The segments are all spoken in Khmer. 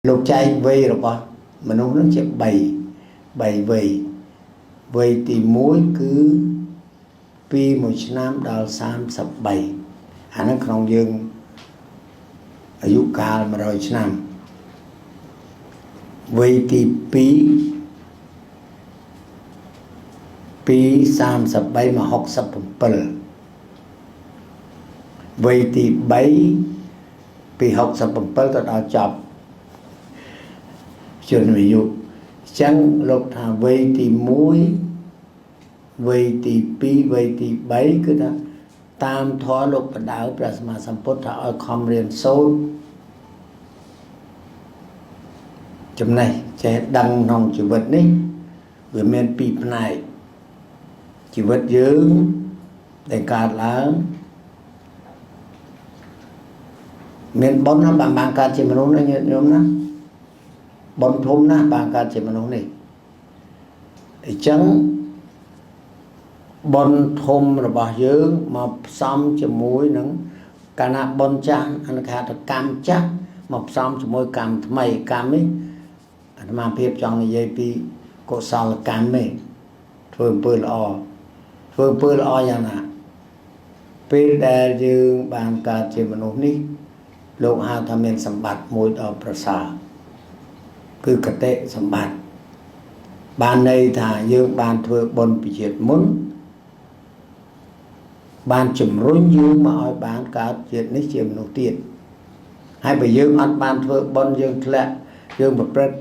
lục chay vây rồi con mà nó chỉ bảy vây thì mỗi cứ pi một năm đào sam sập bảy nó không dừng ở dụ cao mà rồi năm vây thì pi sam sập bảy mà học sập bờ vây thì bảy pi học sập bờ tao đào chọc chuyện ví dụ chẳng lục thà vây thì muối vây thì pi vây thì bảy cứ đó tam thoa lục và đạo prasma samputta ở khom riêng số chấm này sẽ đăng nòng chữ vật ní với men pi này chữ vật dưỡng để cạt lá men bón nó bằng cạt chỉ mà nó nhóm nó bón thôm nó bằng cạt chỉ mà nó này thì trắng bón thôm rồi bảo dưỡng mà xong cho muối nắng cả na bón chan anh khá là cam chắc mà xong cho muối cam mày cam ấy anh mà phép trong cái dây pi có sao là cam ấy phương bơi lo vậy nè pi đại dương bằng cạt chỉ mà nó ní lục hà tham men sầm bát muối ở prasa cứ cái tệ sầm bát ban này thả dương ban thưa bồn bị chết muốn ban chùm rối dương mà hỏi ban cả chuyện ní chiếm nấu tiền hay bởi dương ăn ban thưa bồn dương lẹ dương một rất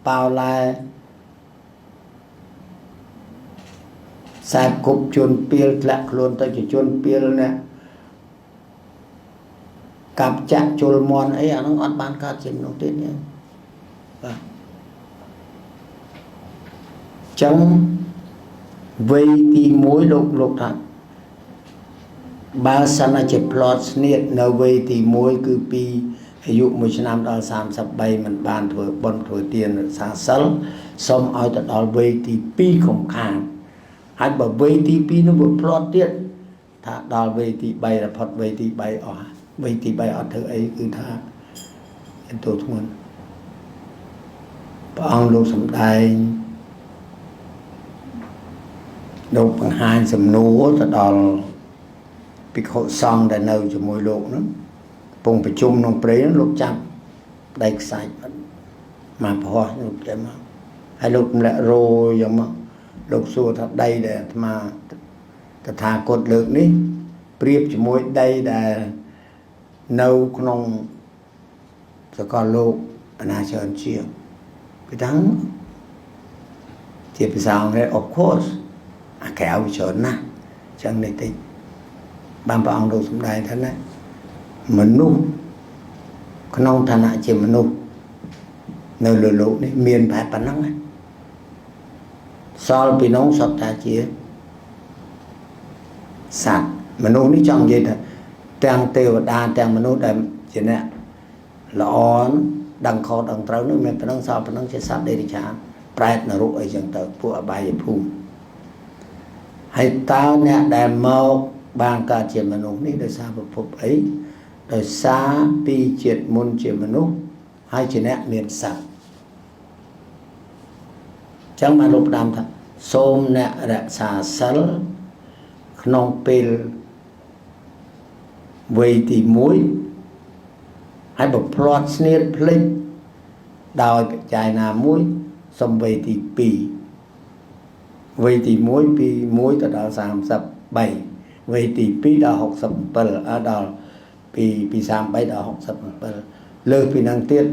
bao lai sai cục chuồn piel lẹ luôn tới chỉ chuồn piel nè cặp chặt chôn mòn ấy nó ăn ban cả chiếm nấu tiền nhé trong vây thì mối lục thật ba sana chỉ plot sniết nơi vây thì mối cứ pi dụ một năm đó sam sắp bay mình bàn thừa bon thừa tiền xa sớm xong ai tận đó vây thì pi không khang hay bảo vây thì pi nó vừa plot tiết thà đó vây thì bay là phật vây thì bay ở thứ ấy cứ tha en tổ thôn ông lúc sắm đai đâu bằng hai sầm núa ta đò bị hộ xong để nâu cho mùi lục nữa vùng phải chung nông prế nó lục chăm đầy sạch mà phò lục chém hay lục lại rồi giống mà lục xua thật đây để mà ta thả cột lực ní priếp cho mùi đây để nâu nông cho con lục anh chơi chiều cái thắng thì bây giờ này of course kéo bị trốn nè chẳng để tính ban bảo ông đâu xuống đây thế này mình nu con ông thằng nào chỉ mình nu nơi lừa lụ đấy miền phải bản năng này so bị nóng sọt ta chia sạch mình nu ní trong gì thôi trang tiêu đa trang mình nu đây chỉ nè lón đằng kho đằng trâu nữa mình phải nâng so phải nâng sẽ sắp đây đi chả pride là rụi chẳng tới phụ bài phun hay tao nè đại mâu bằng cả chuyện mà nông ní đời xa vật phục ấy đời xa pi chuyện môn chuyện mà nông hai chuyện nè miền sạch chẳng mà lúc đàm thật xôm nè đã xa sẵn nông pil vây thì muối hay bảo plot sneer plate đào chai nà muối xong vây thì pi vây thì muối ta đào sam sập bảy vây thì pi đào học sập bờ ở đào pi sam bảy đào học sập bờ lơ pi năng tiết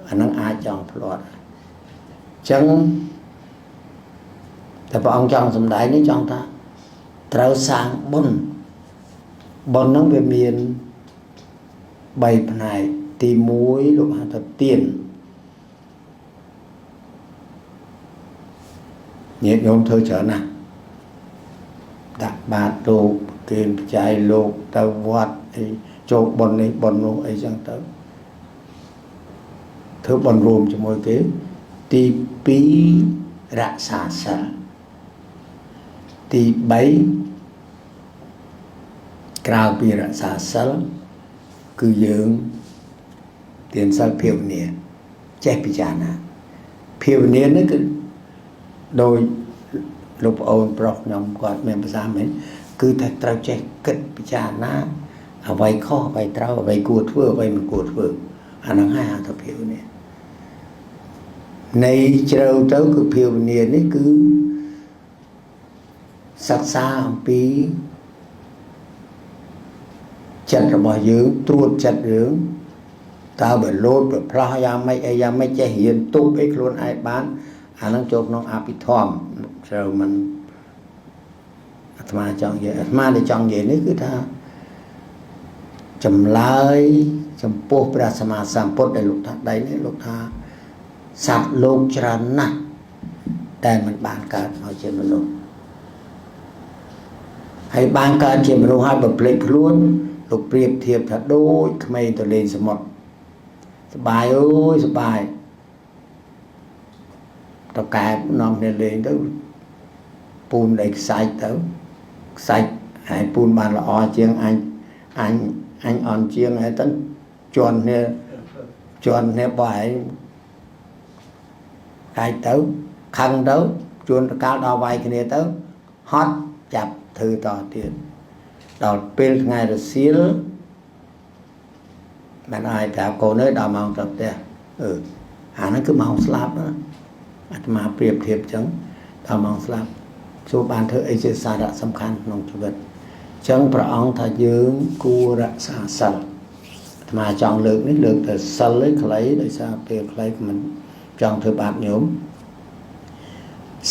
anh năng ai chọn plot chẳngแต่พอông chọn sầm đại ní chọn ta trao sang bon nó về miền bảy này thì muối lúc hạt thật tiền nhiệt nhóm thơ trở nè đặt ba lô tiền chạy lô tao vọt chỗ bọn này bọn lô ấy chẳng tới thứ bọn rùm cho mỗi cái tí bí rạ xả xả tí bấy cao bí rạ xả xả cứ dưỡng tiền sao phiêu nè ចេះពិចារណាភាវនានេះគឺដោយលោកប្អូនប្រុសខ្ញុំគាត់មានភាសាមែនគឺថាត្រូវចេះគិតពិចារណាអ្វីខុសអ្វីត្រូវអ្វីគួរធ្វើអ្វីមិនគួរធ្វើអាហ្នឹងហើយហៅថាភាវនានៃជ្រៅទៅគឺភាវនានេះគឺសិក្សាអំពីចិត្តរបស់យើងត្រួតចិត្តរឿងតើបើលោតបើផ្លាស់យ៉ាងម៉េចអីយ៉ាងម៉េចចេះរៀនទប់អីខ្លួនឯងបានអានឹងចូលក្នុងអភិធម្មត្រូវមិនអាត្មាចង់និយាយអាត្មាដែលចង់និយាយនេះគឺថាចម្លើយចំពោះព្រះសម្មាសម្ពុទ្ធដែលលោកថាដៃនេះលោកថាសត្វលោកច្រើនណាស់តែមិនបានកើតមកជាមនុស្សហើយបានកើតជាមនុស្សហើយបើភ្លេចខ្លួនលោកប្រៀបធៀបថាដូចក្មេងទៅលេងសមុទ្រសបាយអើយសបាយតកែនាំគ្នាលេងទៅពូនដីខ្សាច់ទៅខ្សាច់ហើយពូនបានល្អជាងអញអន់ជាងហើយទៅជន់គ្នាបោះឯងកាយទៅខឹងទៅជួនកាលដល់វាយគ្នាទៅហត់ចាប់ធ្វើតទៀតដល់ពេលថ្ងៃរសៀលមិនអាចប្រាប់កូនអើយដល់ម៉ោងទៅផ្ទះអាហ្នឹងគឺម៉ោងស្លាប់ណាអាត្មាប្រៀបធៀបចឹងដល់ម៉ោងស្លាប់ចូលបានធ្វើអីជាសារៈសំខាន់ក្នុងជីវិតចឹងព្រះអង្គថាយើងគួររក្សាសិលអាត្មាចង់លើកនេះលើកតែសិលឯខ្លីដោយសារពេលខ្លីមិនចង់ធ្វើបាបញោម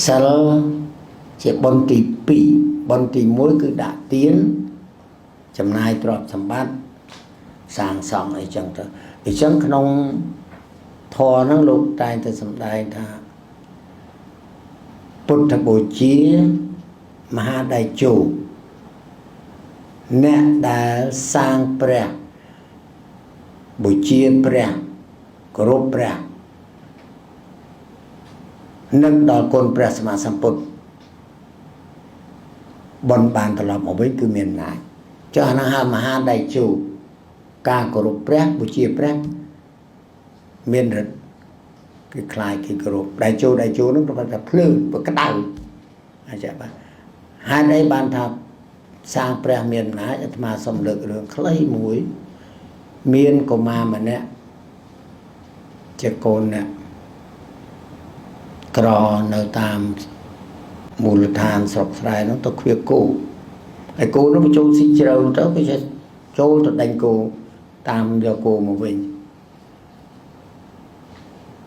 សិលជាបុណ្យទី2បុណ្យទី1គឺដាក់ទានចំណាយទ្រព្យសម្បត្តិសាងសង់អីចឹងទៅអញ្ចឹងក្នុងធម៌ហ្នឹងលោកតែងតែសម្ដែងថាពុទ្ធបូជាមហាដៃជោអ្នកដែលសាងព្រះបូជាព្រះគោរពព្រះនឹងដល់គុណព្រះសម្មាសម្ពុទ្ធបនបានត្រឡប់មកវិញគឺមានអំណាចចុះអានោះហៅមហាដៃជោការគោរពព្រះបូជាព្រះមានរិទ្ធគឺคล้ายគេគោរពដៃជោនោះប្រហែលថាភ្លើងព្រោះក្តៅអាចបាទហេតុអីបានថាសាងព្រះមានអំណាចអាត្មាសូមលើករឿងខ្លីមួយមានកុមារម្នាក់ជាកូនអ្នកក្រនៅតាមមូលដ្ឋានស្រុកស្រែនោះទៅឃ្វាគោហើយគោនោះបញ្ចូលស៊ីជ្រៅទៅវាចេះចូលទៅដេញគោតាមយកគោមកវិញ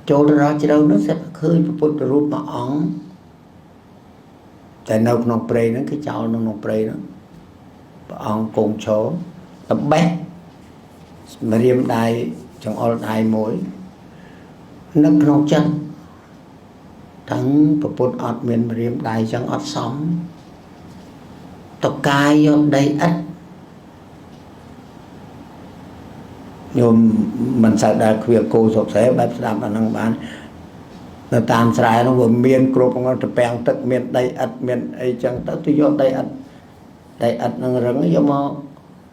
ចូលទៅដល់ជ្រៅនោះស្រាប់ឃើញព្រះពុទ្ធរូបមួយអង្គតែនៅក្នុងព្រៃហ្នឹងគឺចោលនៅក្នុងព្រៃហ្នឹងព្រះអង្គគង់ឈរតបេះម្រាមដៃចង្អុលដៃមួយនៅក្នុងចិត្តទាំងព្រះពុទ្ធអត់មានម្រាមដៃចឹងអត់សមតកាយយកដីឥដ្ឋញោមមិនសូវដែលឃ្វាគោសុកស្រែបែបស្ដាប់អាហ្នឹងបាននៅតាមស្រែនោះវាមានគ្រប់ហ្នឹងតពាំងទឹកមានដីឥដ្ឋមានអីចឹងទៅយកដីឥដ្ឋហ្នឹងរឹងយក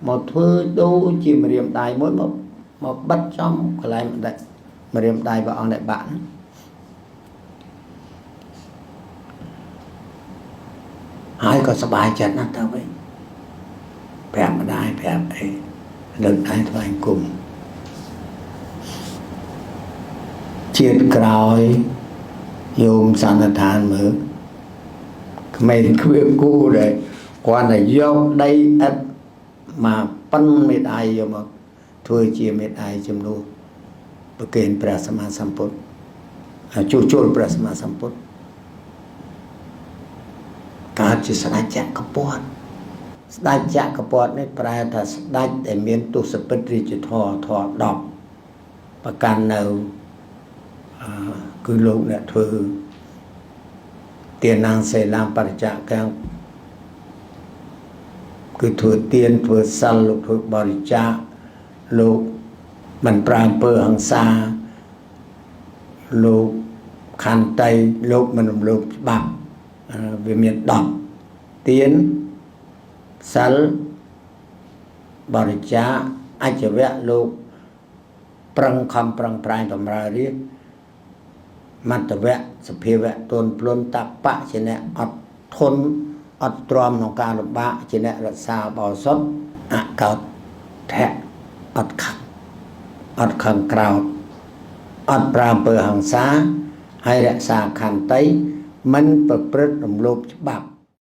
មកធ្វើដូចជាម្រាមដៃមួយមកបិទចំកន្លែងម្រាមដៃព្រះអង្គដែលបាក់ហើយក៏សប្បាយចិត្តណាស់ទៅវិញប្រាប់ម្ដាយប្រាប់អីលើកដៃថ្វាយគុំជាតិក្រោយយោមសន្និដ្ឋានមើលក្មេងគ្វាគូដែលគាត់តែយកដីឥដ្ឋមកប៉ិនមេដៃយកមកធ្វើជាមេដៃជំនួសប្រគេនព្រះសម្មាសម្ពុទ្ធជួសជុលព្រះសម្មាសម្ពុទ្ធកើតជាស្ដេចចក្រពត្តិស្ដេចចក្រពត្តិនេះប្រែថាស្ដេចដែលមានទស្សពិតរាជធម៌ធម៌10ប្រកាន់នៅគឺលោកអ្នកធ្វើទានាងសេឡាបរិច្ចាកាំងគឺធ្វើទានធ្វើសិលលោកធ្វើបរិច្ចាគលោកមិនប្រើអំពើហិង្សាលោកខន្តីលោកមិនរំលោភច្បាប់វាមាន10ទានសិលបរិច្ចាគអច្ចវៈលោក ប្រឹងខំប្រឹងប្រែងបំរើរាជមត្តវៈសភាវៈទនភ្លន់តបៈជាអ្នកអត់ធន់អត់ទ្រាំក្នុងការលំបាកជាអ្នករក្សាបរិសុទ្ធអកោតថៈអត់ខឹងអត់ខឹងក្រោធអត់ប្រើអំពើហិង្សាហើយរក្សាខន្តីមិនប្រព្រឹត្តរំលោភច្បាប់